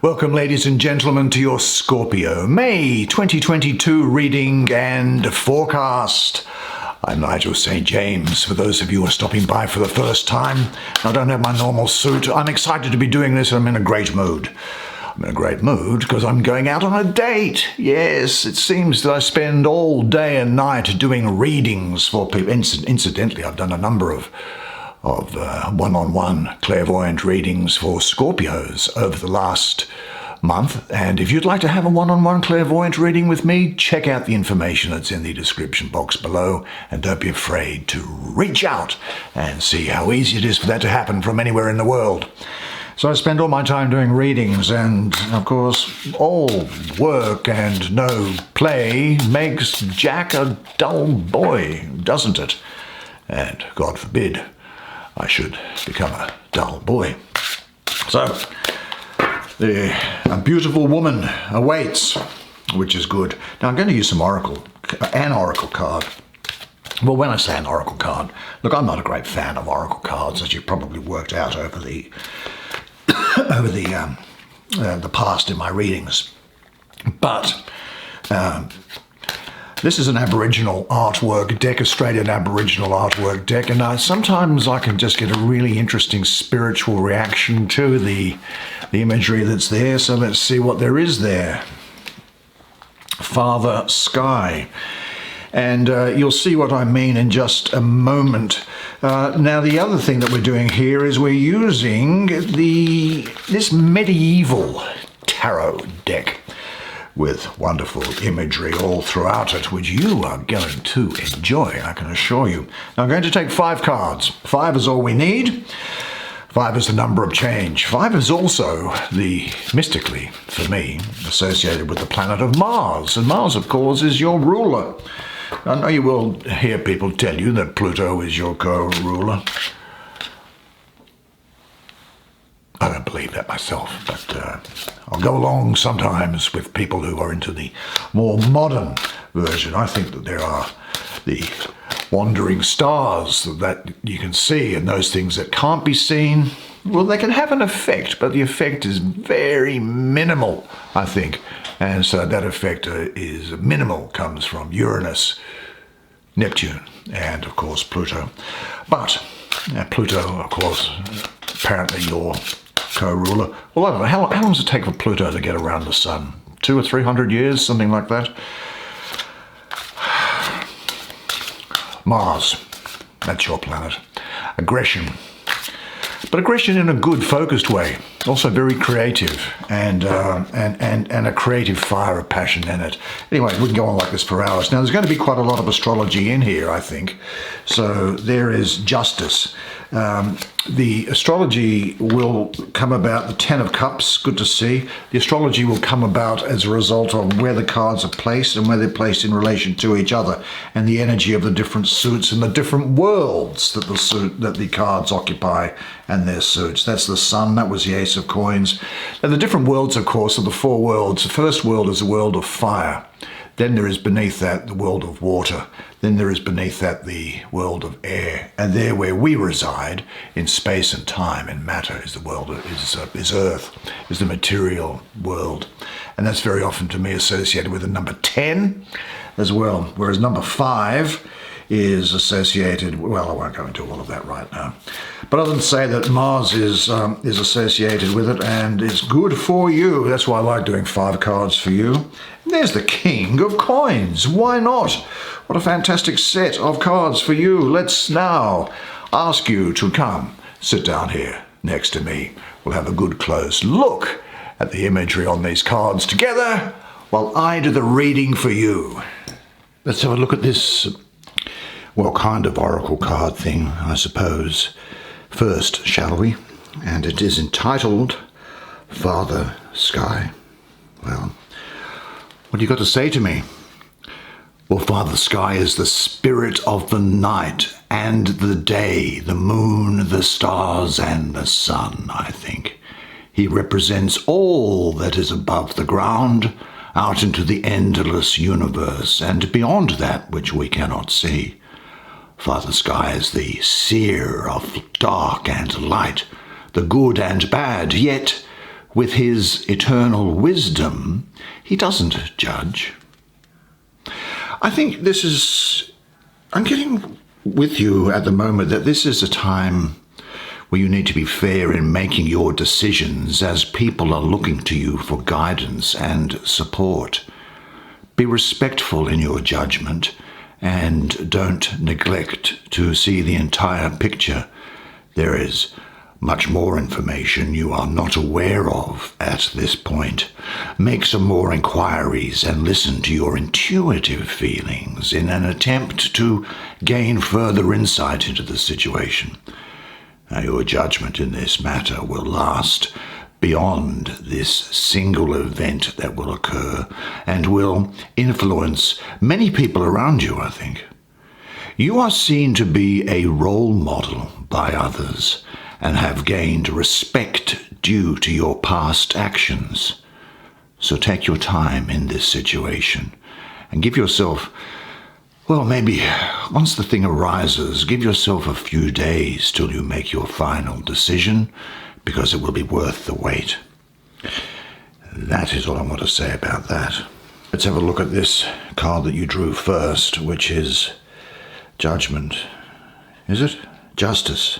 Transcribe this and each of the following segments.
Welcome, ladies and gentlemen, to your Scorpio May 2022 reading and forecast. I'm Nigel Saint James. For those of you who are stopping by for the first time, I don't have my normal suit. I'm excited to be doing this. I'm in a great mood. I'm in a great mood because I'm going out on a date. Yes, it seems that I spend all day and night doing readings for people. Incidentally, I've done a number of one-on-one clairvoyant readings for Scorpios over the last month. And if you'd like to have a one-on-one clairvoyant reading with me, check out the information that's in the description box below. And don't be afraid to reach out and see how easy it is for that to happen from anywhere in the world. So I spend all my time doing readings, and of course, all work and no play makes Jack a dull boy, doesn't it? And God forbid I should become a dull boy. So, a beautiful woman awaits, which is good. Now I'm going to use an oracle card. Well, when I say an oracle card, look, I'm not a great fan of oracle cards, as you probably worked out over the past in my readings. But this is an Aboriginal artwork deck, Australian Aboriginal artwork deck, and sometimes I can just get a really interesting spiritual reaction to the imagery that's there. So let's see what there is there. Father Sky. And you'll see what I mean in just a moment. Now, the other thing that we're doing here is we're using this medieval tarot deck with wonderful imagery all throughout it, which you are going to enjoy, I can assure you. Now, I'm going to take 5 cards. 5 is all we need. 5 is the number of change. 5 is also mystically, for me, associated with the planet of Mars. And Mars, of course, is your ruler. I know you will hear people tell you that Pluto is your co-ruler. I don't believe that myself, but I'll go along sometimes with people who are into the more modern version. I think that there are the wandering stars that you can see, and those things that can't be seen, well, they can have an effect, but the effect is very minimal, I think. And so that effect is minimal, comes from Uranus, Neptune, and of course Pluto. But Pluto, of course, apparently your co-ruler. Well, I don't know, how long does it take for Pluto to get around the sun? 200 or 300 years, something like that? Mars, that's your planet. Aggression. But aggression in a good, focused way. Also very creative and a creative fire of passion in it. Anyway, we can go on like this for hours. Now, there's going to be quite a lot of astrology in here, I think. So there is justice. The astrology will come about, the 10 of Cups, good to see. The astrology will come about as a result of where the cards are placed and where they're placed in relation to each other, and the energy of the different suits and the different worlds that the cards occupy and their suits. That's the Sun, that was the Ace of Coins. And the different worlds, of course, are the 4 worlds. The first world is the world of fire. Then there is beneath that the world of water. Then there is beneath that the world of air. And there where we reside, in space and time and matter, is the world, is Earth, is the material world. And that's very often to me associated with the number 10 as well. Whereas number 5 is associated, well, I won't go into all of that right now. But other than say that Mars is associated with it, and it's good for you. That's why I like doing 5 cards for you. And there's the King of Coins. Why not? What a fantastic set of cards for you. Let's now ask you to come sit down here next to me. We'll have a good close look at the imagery on these cards together while I do the reading for you. Let's have a look at this, well, kind of oracle card thing, I suppose. First, shall we? And it is entitled Father Sky. Well, what do you got to say to me? Well, Father Sky is the spirit of the night and the day, the moon, the stars, and the sun, I think. He represents all that is above the ground, out into the endless universe, and beyond that which we cannot see. Father Sky is the seer of dark and light, the good and bad, yet with his eternal wisdom, he doesn't judge. I think I'm getting with you at the moment that this is a time where you need to be fair in making your decisions as people are looking to you for guidance and support. Be respectful in your judgment and don't neglect to see the entire picture. There is much more information you are not aware of at this point. Make some more inquiries and listen to your intuitive feelings in an attempt to gain further insight into the situation. Now, your judgment in this matter will last beyond this single event that will occur and will influence many people around you, I think. You are seen to be a role model by others and have gained respect due to your past actions. So take your time in this situation and give yourself, well, maybe once the thing arises, give yourself a few days till you make your final decision, because it will be worth the wait. That is all I want to say about that. Let's have a look at this card that you drew first, which is Judgment. Is it? Justice.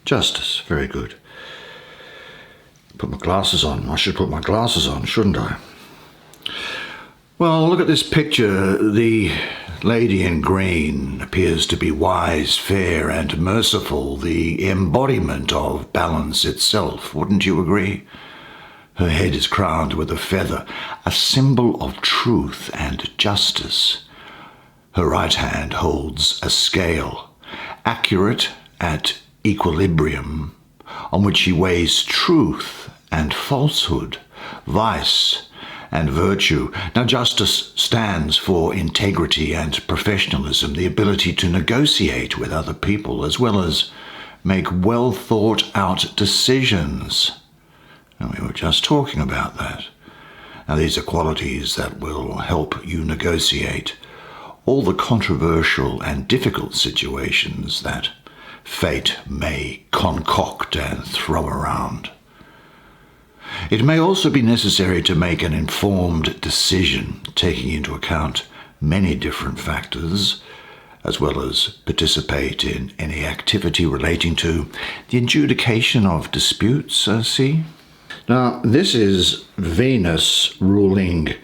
Justice. Very good. Put my glasses on. I should put my glasses on, shouldn't I? Well, look at this picture. The lady in green appears to be wise, fair, and merciful, the embodiment of balance itself. Wouldn't you agree? Her head is crowned with a feather, a symbol of truth and justice. Her right hand holds a scale, accurate at equilibrium, on which she weighs truth and falsehood, vice and virtue. Now, justice stands for integrity and professionalism, the ability to negotiate with other people, as well as make well thought out decisions. And we were just talking about that. Now, these are qualities that will help you negotiate all the controversial and difficult situations that fate may concoct and throw around. It may also be necessary to make an informed decision, taking into account many different factors, as well as participate in any activity relating to the adjudication of disputes, see? Now, this is Venus ruling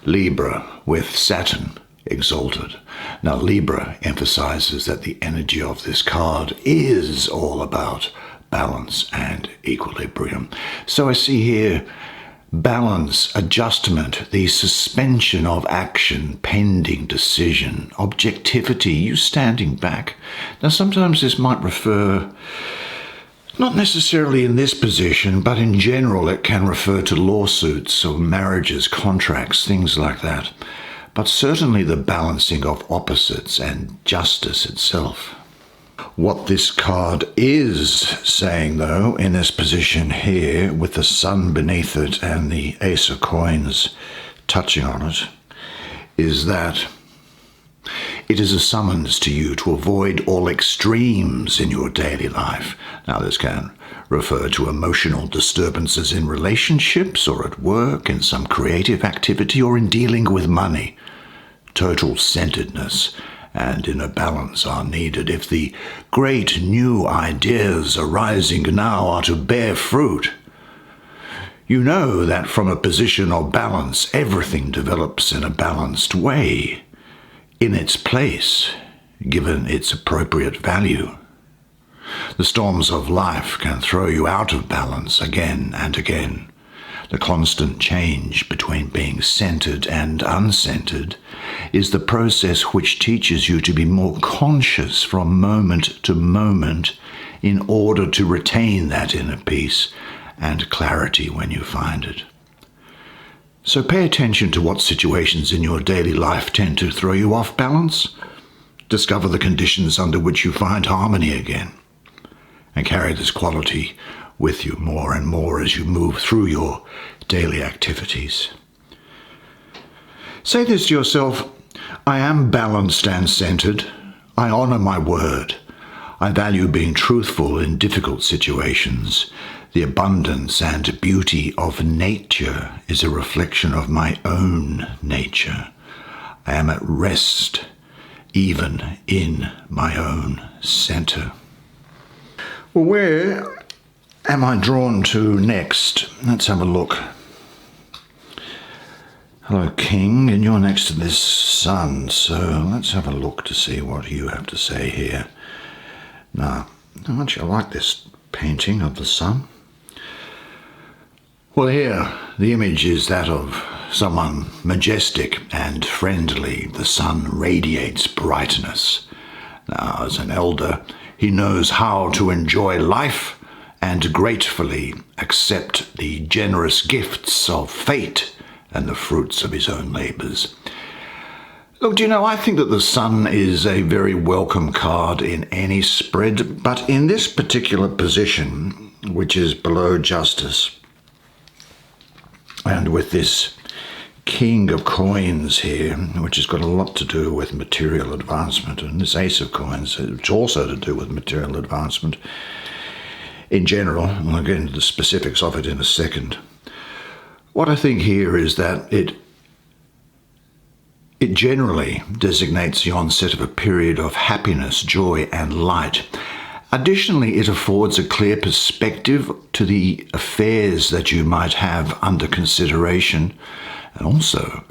Libra with Saturn exalted. Now, Libra emphasizes that the energy of this card is all about balance and equilibrium. So I see here balance, adjustment, the suspension of action, pending decision, objectivity, you standing back. Now, sometimes this might refer, not necessarily in this position, but in general it can refer to lawsuits or marriages, contracts, things like that. But certainly the balancing of opposites and justice itself. What this card is saying, though, in this position here, with the sun beneath it and the ace of coins touching on it, is that it is a summons to you to avoid all extremes in your daily life. Now, this can refer to emotional disturbances in relationships or at work, in some creative activity, or in dealing with money. Total centeredness and inner balance are needed if the great new ideas arising now are to bear fruit. You know that from a position of balance, everything develops in a balanced way, in its place, given its appropriate value. The storms of life can throw you out of balance again and again. The constant change between being centered and uncentered is the process which teaches you to be more conscious from moment to moment in order to retain that inner peace and clarity when you find it. So pay attention to what situations in your daily life tend to throw you off balance. Discover the conditions under which you find harmony again, and carry this quality with you more and more as you move through your daily activities. Say this to yourself: I am balanced and centered. I honor my word. I value being truthful in difficult situations. The abundance and beauty of nature is a reflection of my own nature. I am at rest, even in my own center. Well, where am I drawn to next? Let's have a look. Hello, King, and you're next to this Sun, so let's have a look to see what you have to say here. Now, how much I like this painting of the Sun. Well, here, the image is that of someone majestic and friendly. The Sun radiates brightness. Now, as an elder, he knows how to enjoy life and gratefully accept the generous gifts of fate and the fruits of his own labours. Look, do you know, I think that the Sun is a very welcome card in any spread, but in this particular position, which is below Justice, and with this King of Coins here, which has got a lot to do with material advancement, and this Ace of Coins, it's also to do with material advancement in general. I'll get into the specifics of it in a second. What I think here is that it generally designates the onset of a period of happiness, joy, and light. Additionally, it affords a clear perspective to the affairs that you might have under consideration, and also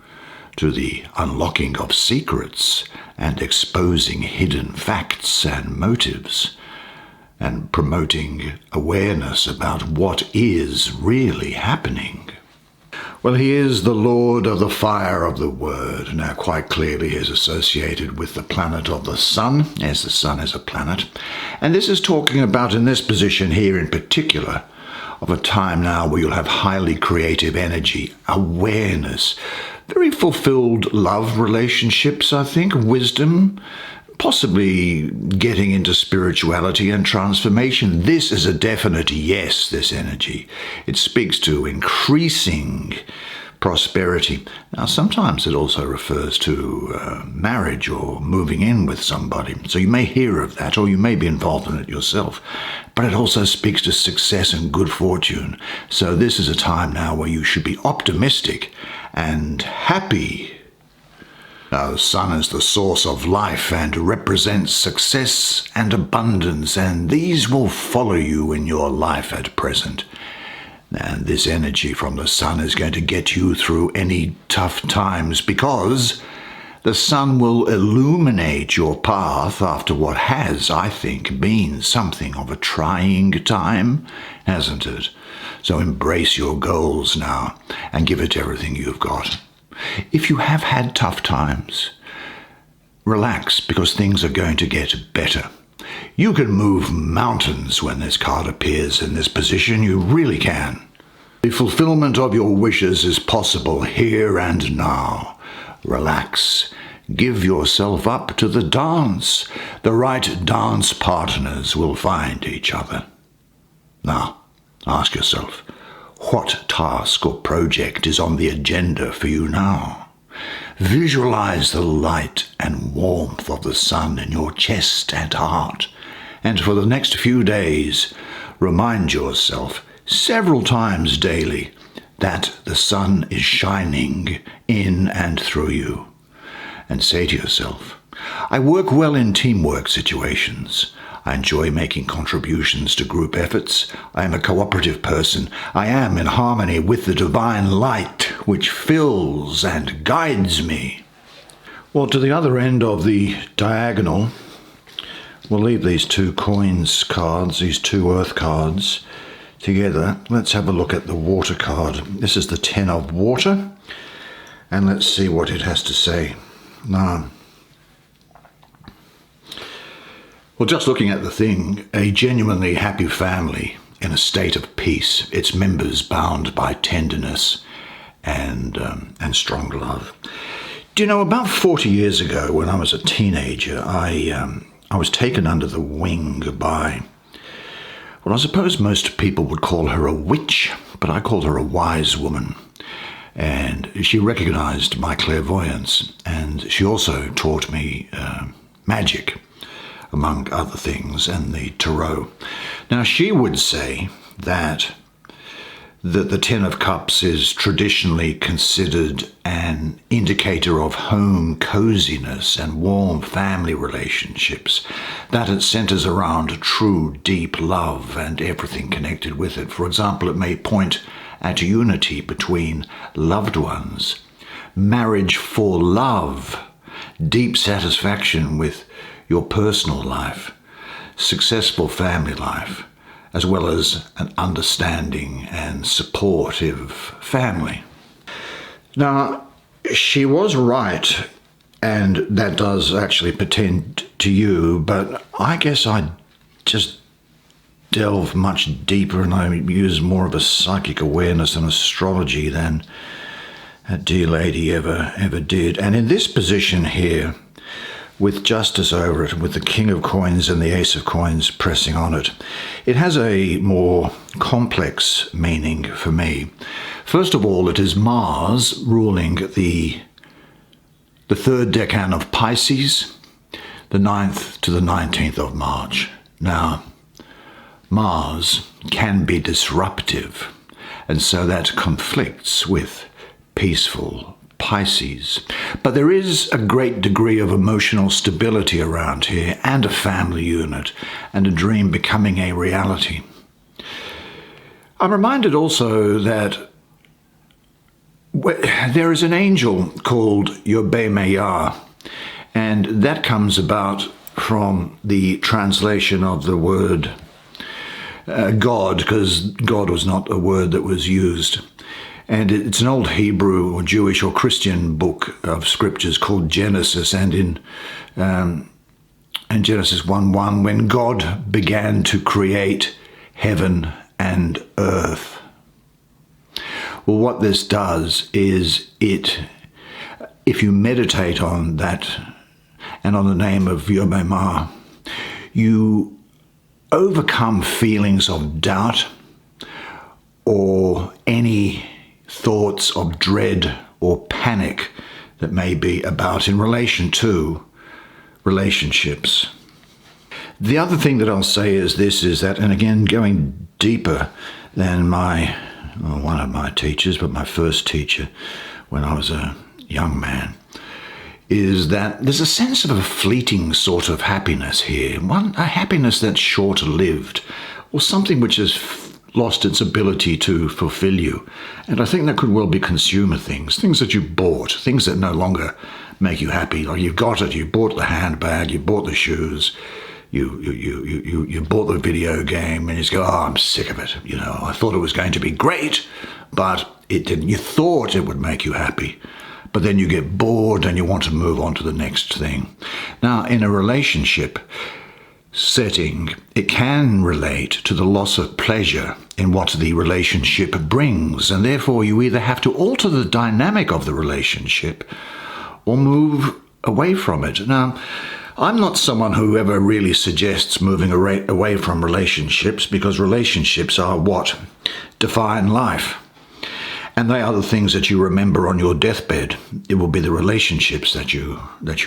to the unlocking of secrets and exposing hidden facts and motives, and promoting awareness about what is really happening. Well, he is the Lord of the fire of the word. Now, quite clearly he is associated with the planet of the Sun, as the Sun is a planet. And this is talking about, in this position here in particular, of a time now where you'll have highly creative energy, awareness, very fulfilled love relationships, I think, wisdom, possibly getting into spirituality and transformation. This is a definite yes, this energy. It speaks to increasing prosperity. Now, sometimes it also refers to marriage or moving in with somebody. So you may hear of that, or you may be involved in it yourself. But it also speaks to success and good fortune. So this is a time now where you should be optimistic and happy. Now, the Sun is the source of life and represents success and abundance, and these will follow you in your life at present. And this energy from the Sun is going to get you through any tough times, because the Sun will illuminate your path after what has, I think, been something of a trying time, hasn't it? So embrace your goals now and give it everything you've got. If you have had tough times, relax, because things are going to get better. You can move mountains when this card appears in this position. You really can. The fulfillment of your wishes is possible here and now. Relax. Give yourself up to the dance. The right dance partners will find each other. Now, ask yourself, what task or project is on the agenda for you now? Visualize the light and warmth of the Sun in your chest and heart. And for the next few days, remind yourself several times daily that the Sun is shining in and through you. And say to yourself, I work well in teamwork situations. I enjoy making contributions to group efforts. I am a cooperative person. I am in harmony with the divine light which fills and guides me. Well, to the other end of the diagonal, we'll leave these two coins cards, these two earth cards together. Let's have a look at the water card. This is the 10 of water, and let's see what it has to say. Now, well, just looking at the thing, a genuinely happy family in a state of peace, its members bound by tenderness and strong love. Do you know, about 40 years ago, when I was a teenager, I was taken under the wing by, well, I suppose most people would call her a witch, but I called her a wise woman. And she recognized my clairvoyance, and she also taught me magic, among other things, and the tarot. Now, she would say that the Ten of Cups is traditionally considered an indicator of home coziness and warm family relationships, that it centers around true, deep love and everything connected with it. For example, it may point at unity between loved ones, marriage for love, deep satisfaction with your personal life, successful family life, as well as an understanding and supportive family. Now, she was right, and that does actually pertain to you, but I guess I just delve much deeper and I use more of a psychic awareness and astrology than that dear lady ever did. And in this position here, with Justice over it, with the King of Coins and the Ace of Coins pressing on it, it has a more complex meaning for me. First of all, it is Mars ruling the third decan of Pisces, the 9th to the 19th of March. Now, Mars can be disruptive, and so that conflicts with peaceful Pisces. But there is a great degree of emotional stability around here, and a family unit, and a dream becoming a reality. I'm reminded also that there is an angel called Yobe-Maya, and that comes about from the translation of the word God, because God was not a word that was used. And it's an old Hebrew or Jewish or Christian book of scriptures called Genesis. And in Genesis 1:1, when God began to create heaven and earth. Well, what this does is if you meditate on that and on the name of Yobe-Ma, you overcome feelings of doubt or any thoughts of dread or panic that may be about in relation to relationships. The other thing that I'll say is that, and again, going deeper than one of my teachers, but my first teacher when I was a young man, is that there's a sense of a fleeting sort of happiness here, a happiness that's short-lived, or something which has lost its ability to fulfill you. And I think that could well be consumer things that you bought, things that no longer make you happy. Like you've got it, you bought the handbag, you bought the shoes, you bought the video game, and you just go, oh, I'm sick of it. You know, I thought it was going to be great, but it didn't. You thought it would make you happy, but then you get bored and you want to move on to the next thing. Now, in a relationship setting, it can relate to the loss of pleasure in what the relationship brings, and therefore you either have to alter the dynamic of the relationship or move away from it. Now, I'm not someone who ever really suggests moving away from relationships, because relationships are what define life. And they are the things that you remember on your deathbed. It will be the relationships that you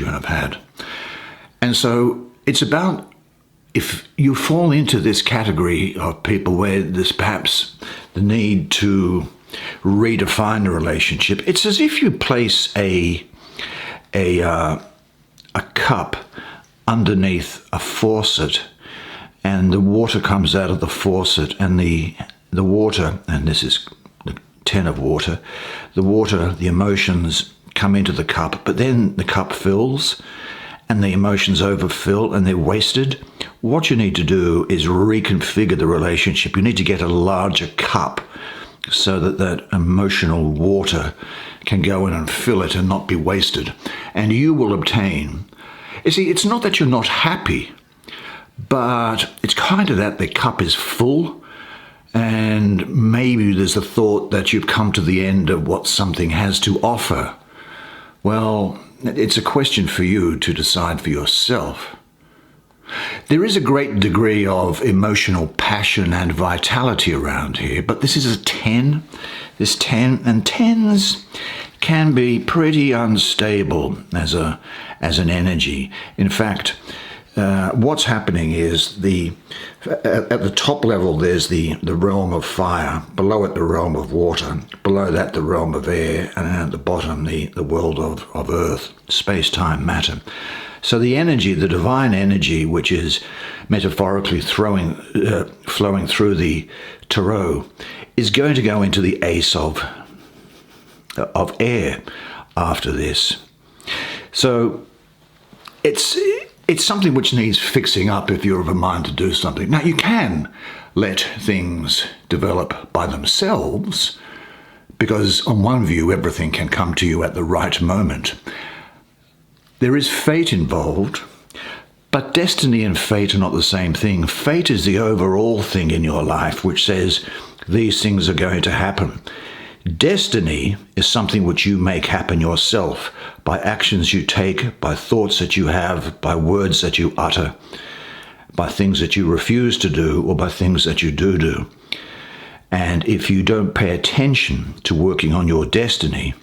have had. And so it's about, if you fall into this category of people where there's perhaps the need to redefine a relationship, it's as if you place a cup underneath a faucet, and the water comes out of the faucet, and the water, and this is the 10 of water, the emotions come into the cup, but then the cup fills and the emotions overfill and they're wasted. What you need to do is reconfigure the relationship. You need to get a larger cup so that that emotional water can go in and fill it and not be wasted. And you will obtain. You see, it's not that you're not happy, but it's kind of that the cup is full, and maybe there's a thought that you've come to the end of what something has to offer. Well, it's a question for you to decide for yourself. There is a great degree of emotional passion and vitality around here, but this is a 10. This 10, and 10s can be pretty unstable as an energy. In fact, what's happening is at the top level there's the realm of fire, below it the realm of water, below that the realm of air, and at the bottom the world of earth, space-time, matter. So the energy, the divine energy, which is metaphorically flowing through the tarot, is going to go into the ace of air after this. So it's something which needs fixing up if you're of a mind to do something. Now, you can let things develop by themselves, because on one view, everything can come to you at the right moment. There is fate involved, but destiny and fate are not the same thing. Fate is the overall thing in your life which says these things are going to happen. Destiny is something which you make happen yourself by actions you take, by thoughts that you have, by words that you utter, by things that you refuse to do, or by things that you do. And if you don't pay attention to working on your destiny,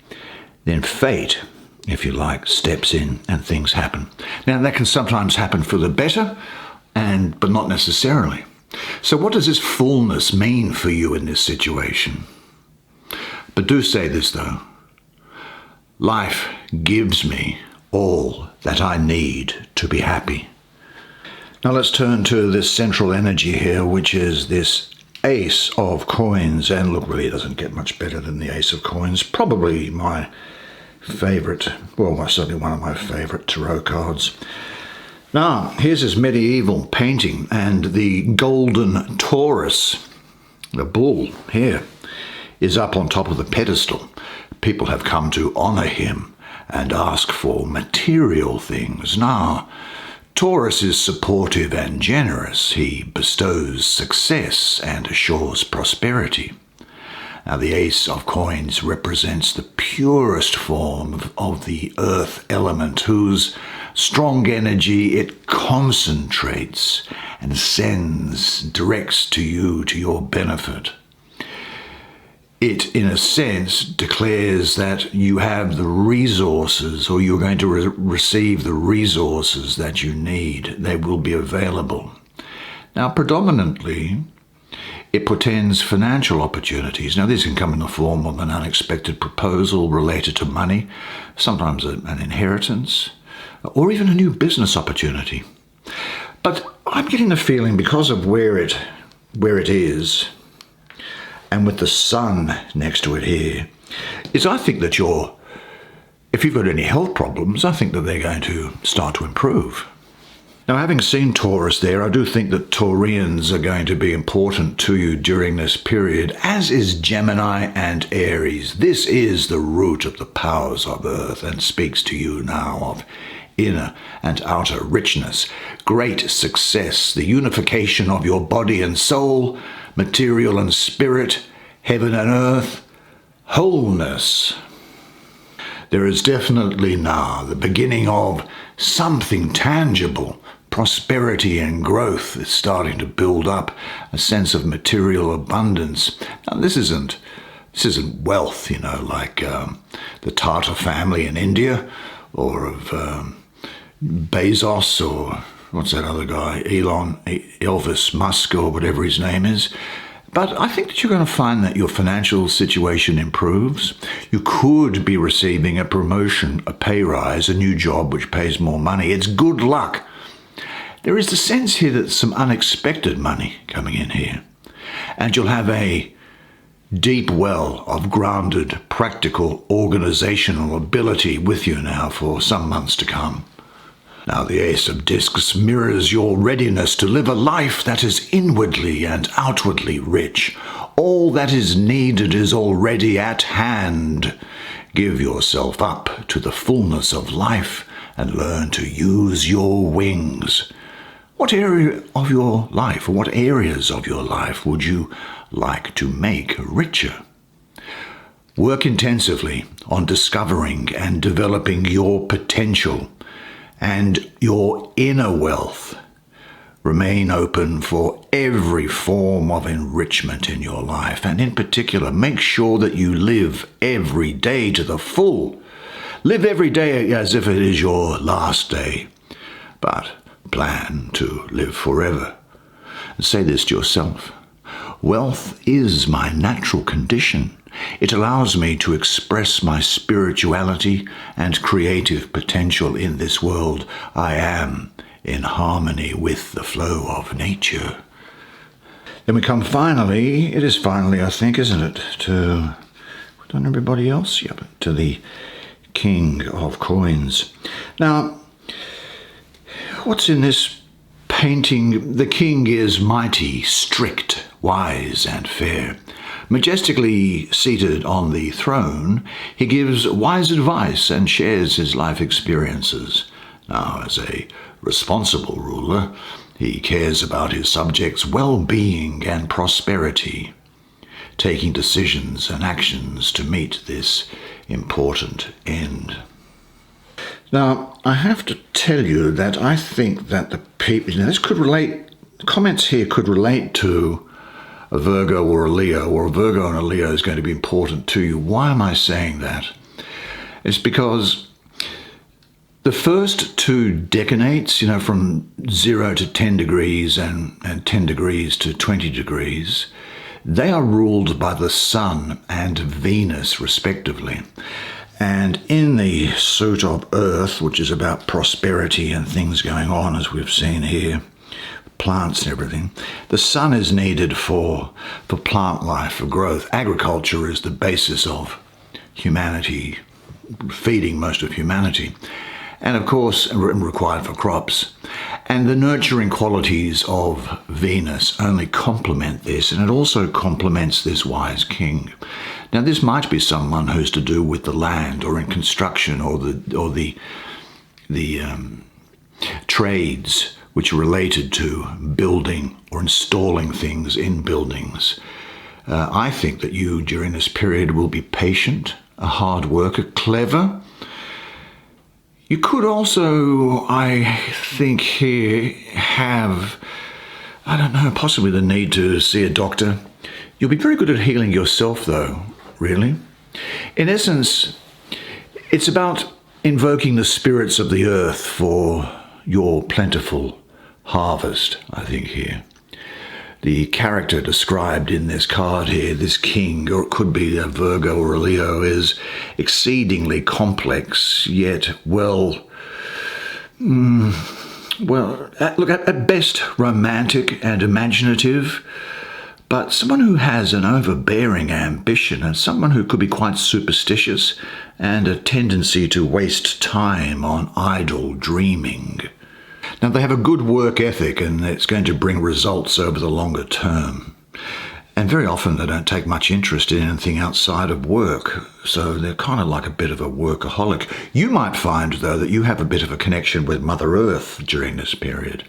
then fate, if you like, steps in and things happen. Now, that can sometimes happen for the better, but not necessarily. So what does this fullness mean for you in this situation? But do say this, though. Life gives me all that I need to be happy. Now let's turn to this central energy here, which is this Ace of Coins. And look, really, it doesn't get much better than the Ace of Coins. Probably my favorite, well, certainly one of my favorite tarot cards. Now, here's this medieval painting, and the golden Taurus, the bull here, is up on top of the pedestal. People have come to honor him and ask for material things. Now, Taurus is supportive and generous. He bestows success and assures prosperity. Now, the Ace of Coins represents the purest form of the earth element, whose strong energy it concentrates and directs to you, to your benefit. It, in a sense, declares that you have the resources, or you're going to receive the resources that you need. They will be available. Now, predominantly, it portends financial opportunities. Now, this can come in the form of an unexpected proposal related to money, sometimes an inheritance, or even a new business opportunity. But I'm getting the feeling, because of where it is, and with the sun next to it here, is I think that if you've got any health problems, I think that they're going to start to improve. Now, having seen Taurus there, I do think that Taurians are going to be important to you during this period, as is Gemini and Aries. This is the root of the powers of Earth and speaks to you now of inner and outer richness, great success, the unification of your body and soul, material and spirit, heaven and earth, wholeness. There is definitely now the beginning of something tangible. Prosperity and growth is starting to build up, a sense of material abundance. Now, this isn't wealth, like the Tata family in India, or of Bezos, or what's that other guy, Elvis Musk, or whatever his name is. But I think that you're going to find that your financial situation improves. You could be receiving a promotion, a pay rise, a new job which pays more money. It's good luck. There is the sense here that some unexpected money coming in here. And you'll have a deep well of grounded, practical, organizational ability with you now for some months to come. Now, the Ace of Discs mirrors your readiness to live a life that is inwardly and outwardly rich. All that is needed is already at hand. Give yourself up to the fullness of life and learn to use your wings. What area of your life, or what areas of your life would you like to make richer? Work intensively on discovering and developing your potential and your inner wealth. Remain open for every form of enrichment in your life, and in particular, make sure that you live every day to the full. Live every day as if it is your last day. But plan to live forever. And say this to yourself. Wealth is my natural condition. It allows me to express my spirituality and creative potential in this world. I am in harmony with the flow of nature. Then we come finally, it is finally, I think, isn't it, to, done everybody else? Yep, to the King of Coins. Now, what's in this painting? The king is mighty, strict, wise, and fair. Majestically seated on the throne, he gives wise advice and shares his life experiences. Now, as a responsible ruler, he cares about his subjects' well-being and prosperity, taking decisions and actions to meet this important end. Now, I have to tell you that I think that the people, this could relate, comments here could relate to a Virgo or a Leo, or a Virgo and a Leo is going to be important to you. Why am I saying that? It's because the first two decanates, from 0 to 10 degrees and 10 degrees to 20 degrees, they are ruled by the Sun and Venus, respectively. And in the suit of Earth, which is about prosperity and things going on, as we've seen here, plants and everything, the sun is needed for plant life, for growth. Agriculture is the basis of humanity, feeding most of humanity. And of course, required for crops. And the nurturing qualities of Venus only complement this, and it also complements this wise king. Now, this might be someone who's to do with the land, or in construction, or the trades which are related to building or installing things in buildings. I think that you, during this period, will be patient, a hard worker, clever. You could also, I think here, have, possibly the need to see a doctor. You'll be very good at healing yourself, though, really. In essence, it's about invoking the spirits of the earth for your plentiful harvest, I think, here. The character described in this card here, this king, or it could be a Virgo or a Leo, is exceedingly complex, yet at best romantic and imaginative, but someone who has an overbearing ambition, and someone who could be quite superstitious, and a tendency to waste time on idle dreaming. Now, they have a good work ethic, and it's going to bring results over the longer term. And very often they don't take much interest in anything outside of work, so they're kind of like a bit of a workaholic. You might find, though, that you have a bit of a connection with Mother Earth during this period.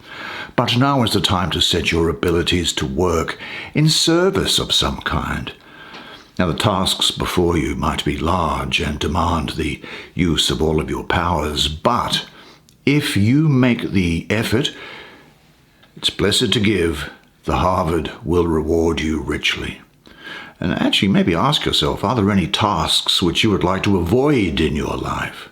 But now is the time to set your abilities to work in service of some kind. Now, the tasks before you might be large and demand the use of all of your powers, but if you make the effort, it's blessed to give, the Harvard will reward you richly. And actually, maybe ask yourself, are there any tasks which you would like to avoid in your life?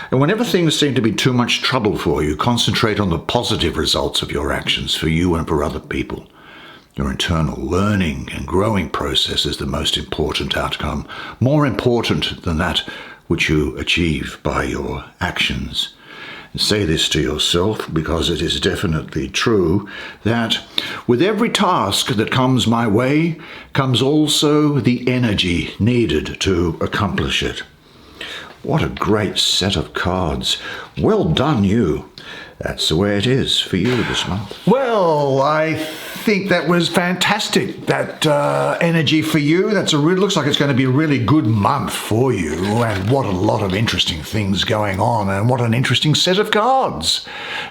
And whenever things seem to be too much trouble for you, concentrate on the positive results of your actions for you and for other people. Your internal learning and growing process is the most important outcome, more important than that which you achieve by your actions. Say this to yourself, because it is definitely true, that with every task that comes my way comes also the energy needed to accomplish it. What a great set of cards. Well done, you. That's the way it is for you this month. Well, I think that was fantastic, that energy for you. Looks like it's going to be a really good month for you, and what a lot of interesting things going on, and what an interesting set of cards,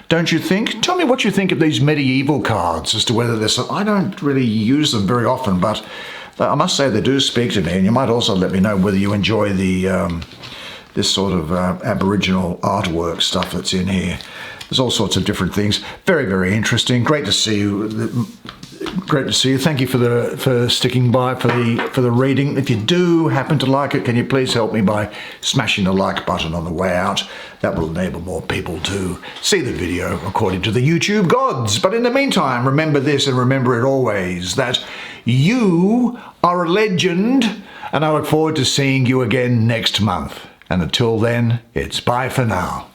don't you think? Tell me what you think of these medieval cards, as to whether there's some, I don't really use them very often, but I must say they do speak to me, and you might also let me know whether you enjoy the this sort of Aboriginal artwork stuff that's in here. There's all sorts of different things. Very, very interesting. Great to see you. great to see you. Thank you for sticking by for the reading. If you do happen to like it, can you please help me by smashing the like button on the way out? That will enable more people to see the video according to the YouTube gods. But in the meantime, remember this, and remember it always, that you are a legend, and I look forward to seeing you again next month. And until then, it's bye for now.